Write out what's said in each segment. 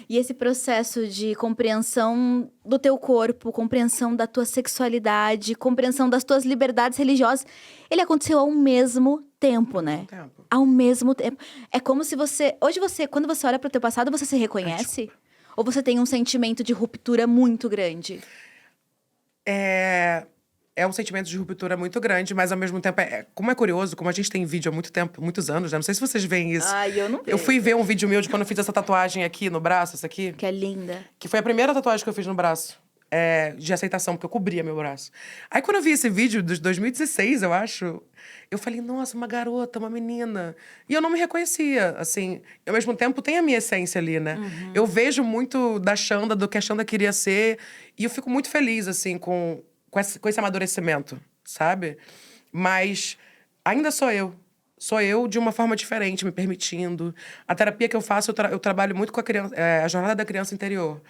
E esse processo de compreensão do teu corpo, compreensão da tua sexualidade, compreensão das tuas liberdades religiosas, ele aconteceu ao mesmo tempo, né? Tempo. Ao mesmo tempo. É como se você... Hoje quando você olha pro teu passado, você se reconhece? Ou você tem um sentimento de ruptura muito grande? É um sentimento de ruptura muito grande, mas ao mesmo tempo, como é curioso, como a gente tem vídeo há muito tempo, muitos anos, né? Não sei se vocês veem isso. Ai, eu não vejo. Eu fui ver um vídeo meu de quando eu fiz essa tatuagem aqui no braço, essa aqui. Que é linda. Que foi a primeira tatuagem que eu fiz no braço. De aceitação, porque eu cobria meu braço. Aí quando eu vi esse vídeo de 2016, eu acho, eu falei, nossa, uma garota, uma menina. E eu não me reconhecia, assim. Ao mesmo tempo, tem a minha essência ali, né? Eu vejo muito da Xanda, do que a Xanda queria ser. E eu fico muito feliz, assim, com esse amadurecimento, sabe? Mas ainda sou eu. Sou eu de uma forma diferente, me permitindo. A terapia que eu faço, eu trabalho muito com a jornada da criança interior.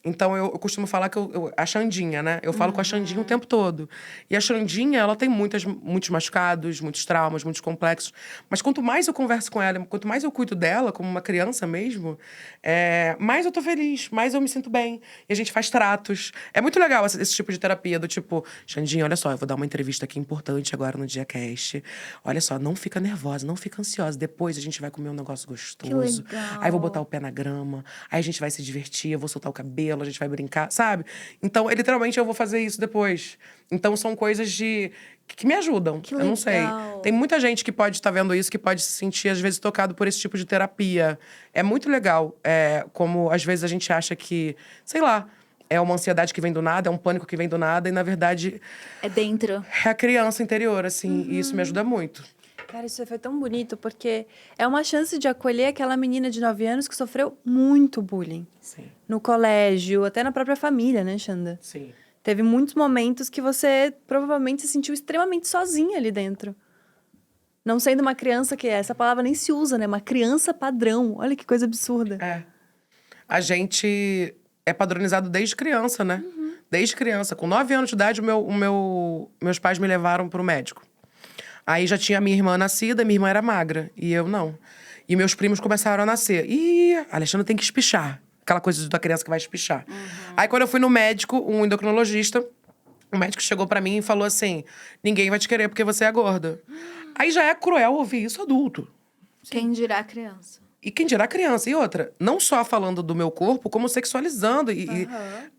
Então, eu costumo falar que a Xandinha, né? Eu falo com a Xandinha o tempo todo. E a Xandinha, ela tem muitos machucados, muitos traumas, muitos complexos. Mas quanto mais eu converso com ela, quanto mais eu cuido dela, como uma criança mesmo, mais eu tô feliz, mais eu me sinto bem. E a gente faz tratos. É muito legal esse tipo de terapia, do tipo... Xandinha, olha só, eu vou dar uma entrevista aqui importante agora no DiaCast. Olha só, não fica nervosa, não fica ansiosa. Depois a gente vai comer um negócio gostoso. Que legal. Aí eu vou botar o pé na grama. Aí a gente vai se divertir, eu vou soltar o cabelo, a gente vai brincar, sabe? Então, literalmente, eu vou fazer isso depois. Então, são coisas que me ajudam. Que eu não sei. legal. Tem muita gente que pode estar vendo isso, que pode se sentir, às vezes, tocado por esse tipo de terapia. É muito legal. Como, às vezes, a gente acha que, sei lá, é uma ansiedade que vem do nada, é um pânico que vem do nada. E, na verdade... É dentro. É a criança interior, assim. E isso me ajuda muito. Cara, isso foi tão bonito, porque é uma chance de acolher aquela menina de 9 anos que sofreu muito bullying. Sim. No colégio, até na própria família, né, Xanda? Sim. Teve muitos momentos que você provavelmente se sentiu extremamente sozinha ali dentro. Não sendo uma criança que essa palavra nem se usa, né? Uma criança padrão. Olha que coisa absurda. A gente é padronizado desde criança, né? Desde criança. Com 9 anos de idade, meus pais me levaram pro médico. Aí já tinha a minha irmã nascida, minha irmã era magra. E eu não. E meus primos começaram a nascer. Ih, a Alexandra tem que espichar. Aquela coisa da criança que vai espichar. Aí quando eu fui no médico, um endocrinologista, o médico chegou pra mim e falou assim: ninguém vai te querer porque você é gorda. Aí já é cruel ouvir isso adulto. Quem dirá a criança? E quem dirá criança. E outra, não só falando do meu corpo, como sexualizando. E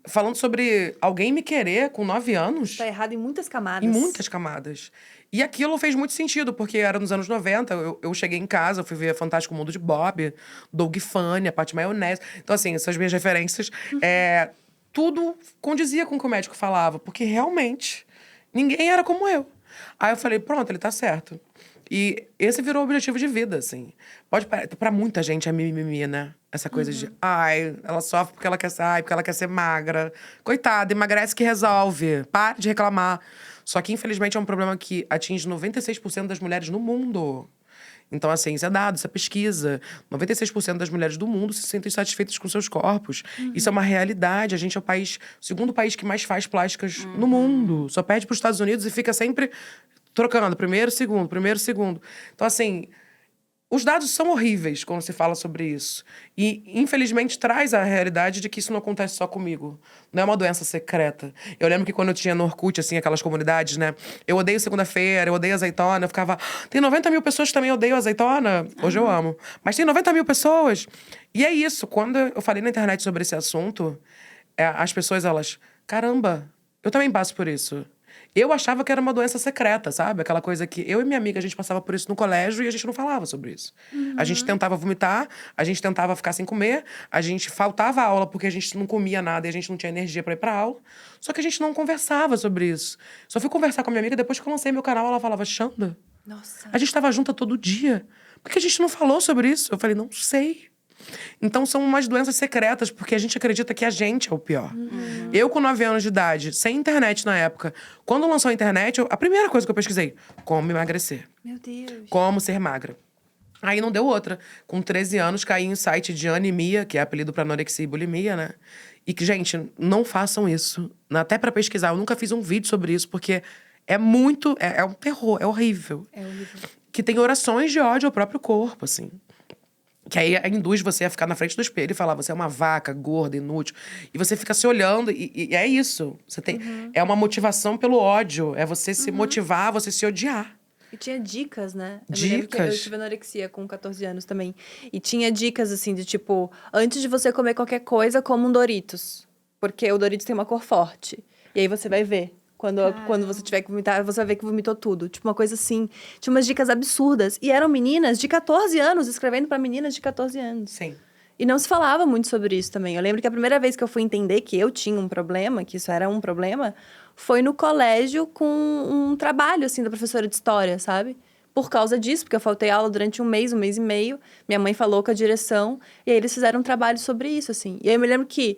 falando sobre alguém me querer com 9 anos. Tá errado em muitas camadas. Em muitas camadas. E aquilo fez muito sentido, porque era nos anos 90, eu cheguei em casa, eu fui ver Fantástico Mundo de Bob, Doug Funny, a Paty Maionese. Então, assim, essas minhas referências, tudo condizia com o que o médico falava, porque realmente ninguém era como eu. Aí eu falei, pronto, ele tá certo. E esse virou o objetivo de vida, assim. Pra muita gente é mimimi, né? Essa coisa de, ela sofre porque ela quer ser, porque ela quer ser magra. Coitada, emagrece que resolve. Pare de reclamar. Só que, infelizmente, é um problema que atinge 96% das mulheres no mundo. Então, assim, isso é dado, isso é pesquisa. 96% das mulheres do mundo se sentem insatisfeitas com seus corpos. Isso é uma realidade. A gente é o segundo país que mais faz plásticas no mundo. Só perde para os Estados Unidos e fica sempre trocando. Primeiro, segundo, primeiro, segundo. Então, assim, os dados são horríveis quando se fala sobre isso. E, infelizmente, traz a realidade de que isso não acontece só comigo. Não é uma doença secreta. Eu lembro que quando eu tinha no Orkut, assim, aquelas comunidades, né? Eu odeio segunda-feira, eu odeio azeitona. Eu ficava, tem 90 mil pessoas que também odeiam azeitona. Hoje eu amo. Mas tem 90 mil pessoas. E é isso. Quando eu falei na internet sobre esse assunto, as pessoas, elas... Caramba, eu também passo por isso. Eu achava que era uma doença secreta, sabe? Aquela coisa que eu e minha amiga, a gente passava por isso no colégio e a gente não falava sobre isso. A gente tentava vomitar, a gente tentava ficar sem comer, a gente faltava aula porque a gente não comia nada e a gente não tinha energia pra ir pra aula. Só que a gente não conversava sobre isso. Só fui conversar com a minha amiga depois que eu lancei meu canal, ela falava, Xanda, Nossa. a gente tava junta todo dia. Por que a gente não falou sobre isso? Eu falei, não sei. Então, são umas doenças secretas, porque a gente acredita que a gente é o pior. Eu, com 9 anos de idade, sem internet na época, quando lançou a internet, a primeira coisa que eu pesquisei, como emagrecer. Meu Deus. Como ser magra. Aí não deu outra. Com 13 anos, caí em site de anemia, que é apelido pra anorexia e bulimia, né? E que, gente, não façam isso. Até pra pesquisar, eu nunca fiz um vídeo sobre isso, porque é muito... É um terror, é horrível. É horrível. Que tem orações de ódio ao próprio corpo, assim. Que aí induz você a ficar na frente do espelho e falar, você é uma vaca, gorda, inútil. E você fica se olhando, e é isso. Você tem, é uma motivação pelo ódio. É você se motivar, você se odiar. E tinha dicas, né? Eu me lembro que eu tive anorexia com 14 anos também. E tinha dicas, assim, de tipo... Antes de você comer qualquer coisa, coma um Doritos. Porque o Doritos tem uma cor forte. E aí você vai ver. Quando você tiver que vomitar, você vai ver que vomitou tudo. Tipo, uma coisa assim. Tinha umas dicas absurdas. E eram meninas de 14 anos, escrevendo pra meninas de 14 anos. Sim. E não se falava muito sobre isso também. Eu lembro que a primeira vez que eu fui entender que eu tinha um problema, que isso era um problema, foi no colégio com um trabalho, assim, da professora de história, sabe? Por causa disso, porque eu faltei aula durante um mês e meio. Minha mãe falou com a direção. E aí eles fizeram um trabalho sobre isso, assim. E aí eu me lembro que,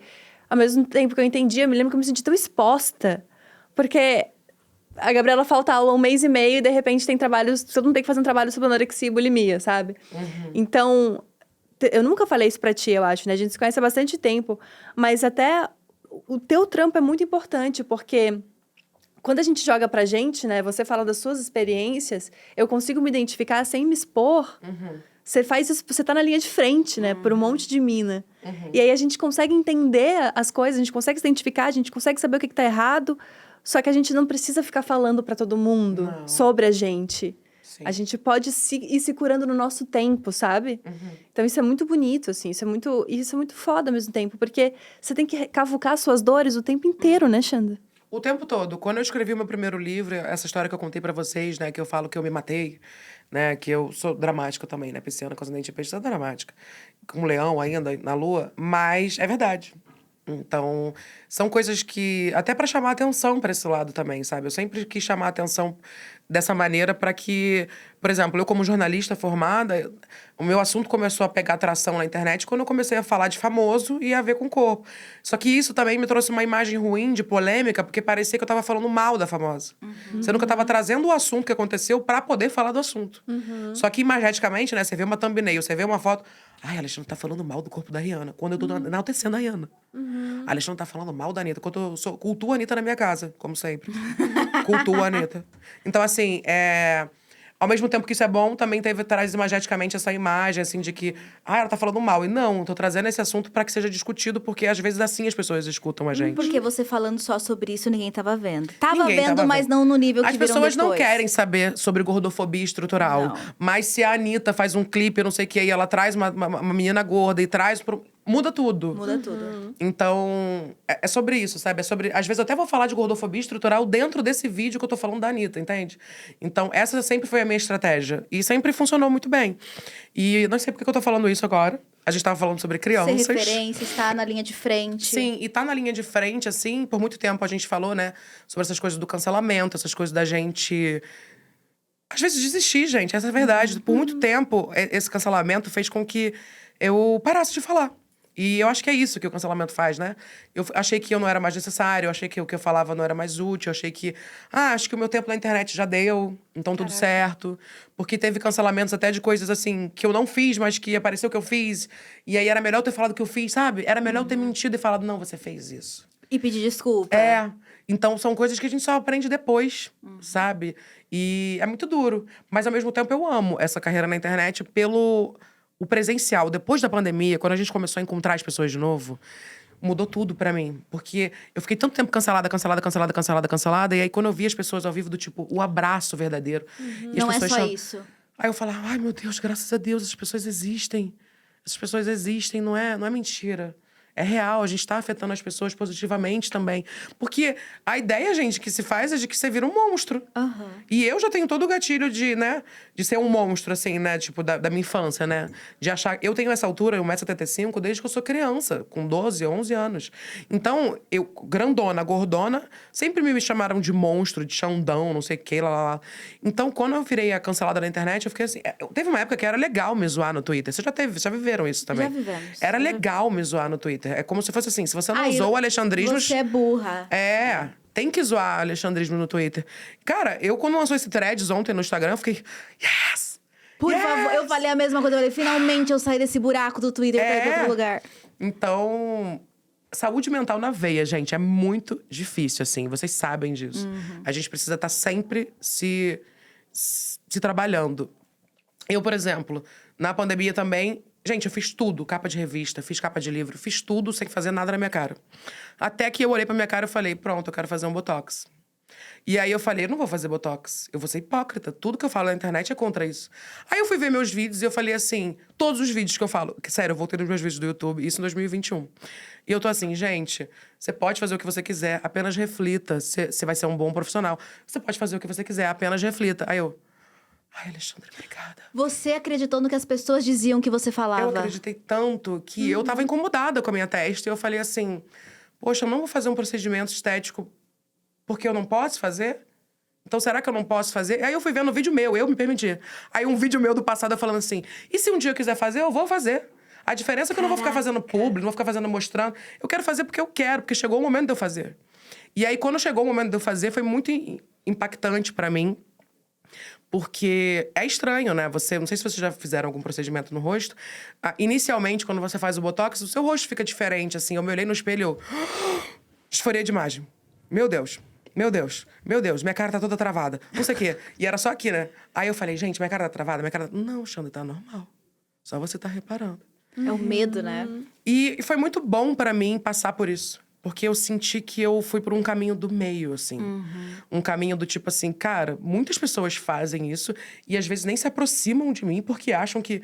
ao mesmo tempo que eu entendia, eu me lembro que eu me senti tão exposta. Porque a Gabriela falta aula um mês e meio e, de repente, tem trabalhos... Todo mundo tem que fazer um trabalho sobre anorexia e bulimia, sabe? Então... Eu nunca falei isso pra ti, eu acho, né? A gente se conhece há bastante tempo. Mas até o teu trampo é muito importante, porque quando a gente joga pra gente, né? Você fala das suas experiências, eu consigo me identificar sem me expor. Você faz isso, você tá na linha de frente, né? Por um monte de mina. E aí a gente consegue entender as coisas, a gente consegue se identificar, a gente consegue saber o que tá errado. Só que a gente não precisa ficar falando pra todo mundo sobre a gente. Sim. A gente pode ir se curando no nosso tempo, sabe? Então, isso é muito bonito, assim. Isso é muito foda ao mesmo tempo. Porque você tem que cavucar suas dores o tempo inteiro, né, Xanda? O tempo todo. Quando eu escrevi o meu primeiro livro, essa história que eu contei pra vocês, né? Que eu falo que eu me matei, né? Que eu sou dramática também, né? Pisciana com ascendente de peixe, sou dramática. Com um leão ainda, na lua. Mas é verdade. Então, são coisas que... Até pra chamar atenção pra esse lado também, sabe? Eu sempre quis chamar atenção dessa maneira pra que... Por exemplo, eu como jornalista formada, o meu assunto começou a pegar atração na internet quando eu comecei a falar de famoso e a ver com corpo. Só que isso também me trouxe uma imagem ruim, de polêmica, porque parecia que eu tava falando mal da famosa. Sendo que eu tava trazendo o assunto que aconteceu pra poder falar do assunto. Só que imageticamente, né? Você vê uma thumbnail, você vê uma foto... Ai, Alexandre tá falando mal do corpo da Rihanna. Quando eu tô enaltecendo a Rihanna. Alexandre tá falando mal da Anitta. Quando eu cultuo a Anitta na minha casa, como sempre. Cultuo a Anitta. Então, assim, ao mesmo tempo que isso é bom, também traz imageticamente essa imagem, assim, de que... Ah, ela tá falando mal. E não, tô trazendo esse assunto pra que seja discutido, porque às vezes assim as pessoas escutam a gente. Porque você falando só sobre isso, ninguém tava vendo. Tava Ninguém vendo, tava mas vendo. não no nível que As viram pessoas não depois. querem saber sobre gordofobia estrutural. Não. Mas se a Anitta faz um clipe, não sei o que, e ela traz uma menina gorda e traz... Muda tudo. Muda tudo. Então, é sobre isso, sabe? É sobre... Às vezes eu até vou falar de gordofobia estrutural dentro desse vídeo que eu tô falando da Anitta, entende? Então, essa sempre foi a minha estratégia. E sempre funcionou muito bem. E não sei por que eu tô falando isso agora. A gente tava falando sobre crianças. Ser referência, estar na linha de frente. Sim, e tá na linha de frente, assim, por muito tempo a gente falou, né? Sobre essas coisas do cancelamento, essas coisas da gente... Às vezes desistir, gente. Essa é a verdade. Por muito tempo, esse cancelamento fez com que eu parasse de falar. E eu acho que é isso que o cancelamento faz, né? Eu achei que eu não era mais necessário, eu achei que o que eu falava não era mais útil, eu achei que... acho que o meu tempo na internet já deu, então tudo certo. Porque teve cancelamentos até de coisas, assim, que eu não fiz, mas que apareceu que eu fiz. E aí era melhor eu ter falado que eu fiz, sabe? Era melhor eu ter mentido e falado, não, você fez isso. E pedir desculpa. Então são coisas que a gente só aprende depois, sabe? E é muito duro. Mas ao mesmo tempo eu amo essa carreira na internet pelo... O presencial, depois da pandemia, quando a gente começou a encontrar as pessoas de novo, mudou tudo pra mim. Porque eu fiquei tanto tempo cancelada. E aí, quando eu vi as pessoas ao vivo, do tipo, o abraço verdadeiro. E Não as é pessoas só isso. Aí eu falava, ai meu Deus, graças a Deus, essas pessoas existem. Essas pessoas existem, não é mentira. É real, a gente tá afetando as pessoas positivamente também. Porque a ideia, gente, que se faz é de que você vira um monstro. E eu já tenho todo o gatilho de, né? De ser um monstro, assim, né? Tipo, da minha infância, né? De achar... Eu tenho essa altura, 1,75 m, desde que eu sou criança. Com 12, 11 anos. Então, eu, grandona, gordona, sempre me chamaram de monstro, de Xandão, não sei o que, lá. Então, quando eu virei a cancelada na internet, eu fiquei assim... Teve uma época que era legal me zoar no Twitter. Vocês já viveram isso também? Já vivemos. Era legal me zoar no Twitter. É como se fosse assim, se você não usou o alexandrismo... Você é burra. Tem que zoar alexandrismo no Twitter. Cara, eu quando lançou esse threads ontem no Instagram, eu fiquei... Yes! Por favor, eu falei a mesma coisa. Eu falei, finalmente eu saí desse buraco do Twitter pra ir pra outro lugar. Então... Saúde mental na veia, gente, é muito difícil, assim. Vocês sabem disso. A gente precisa estar sempre se trabalhando. Eu, por exemplo, na pandemia também... Gente, eu fiz tudo. Capa de revista, fiz capa de livro. Fiz tudo sem fazer nada na minha cara. Até que eu olhei pra minha cara e falei, pronto, eu quero fazer um botox. E aí eu falei, eu não vou fazer botox. Eu vou ser hipócrita. Tudo que eu falo na internet é contra isso. Aí eu fui ver meus vídeos e eu falei assim, todos os vídeos que eu falo, que, sério, eu voltei nos meus vídeos do YouTube, isso em 2021. E eu tô assim, gente, você pode fazer o que você quiser, apenas reflita. Você vai ser um bom profissional. Você pode fazer o que você quiser, apenas reflita. Aí eu, ai, Alexandre, obrigada. Você acreditou no que as pessoas diziam que você falava? Eu acreditei tanto que eu tava incomodada com a minha testa. E eu falei assim, poxa, eu não vou fazer um procedimento estético porque eu não posso fazer? Então, será que eu não posso fazer? Aí eu fui vendo um vídeo meu, eu me permiti. Aí um vídeo meu do passado eu falando assim, e se um dia eu quiser fazer, eu vou fazer. A diferença é que eu não vou ficar fazendo publi, não vou ficar fazendo mostrando. Eu quero fazer porque eu quero, porque chegou o momento de eu fazer. E aí, quando chegou o momento de eu fazer, foi muito impactante pra mim. Porque é estranho, né? Você, não sei se vocês já fizeram algum procedimento no rosto. Inicialmente, quando você faz o botox, o seu rosto fica diferente, assim. Eu me olhei no espelho e eu... Disforia de imagem. Meu Deus. Meu Deus, meu Deus, minha cara tá toda travada. Não sei o quê. E era só aqui, né? Aí eu falei, gente, minha cara tá travada? Minha cara... Não, Xanda, tá normal. Só você tá reparando. É o medo, né? E foi muito bom pra mim passar por isso. Porque eu senti que eu fui por um caminho do meio, assim. Um caminho do tipo assim, cara, muitas pessoas fazem isso e às vezes nem se aproximam de mim porque acham que...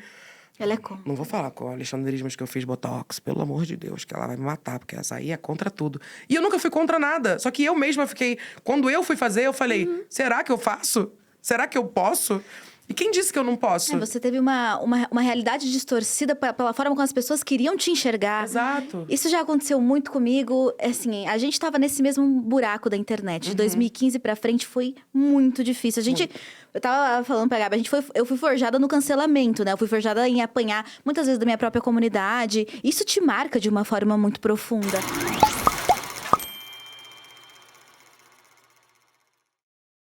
Ela é como? Não vou falar com a Alexandre Ismas que eu fiz botox, pelo amor de Deus, que ela vai me matar, porque essa aí é contra tudo. E eu nunca fui contra nada. Só que eu mesma fiquei. Quando eu fui fazer, eu falei: será que eu faço? Será que eu posso? E quem disse que eu não posso? Você teve uma realidade distorcida pela forma como as pessoas queriam te enxergar. Exato. Isso já aconteceu muito comigo. Assim, a gente tava nesse mesmo buraco da internet. De 2015 pra frente foi muito difícil. A gente... Eu tava falando pra Gabi, eu fui forjada no cancelamento, né? Eu fui forjada em apanhar, muitas vezes, da minha própria comunidade. Isso te marca de uma forma muito profunda.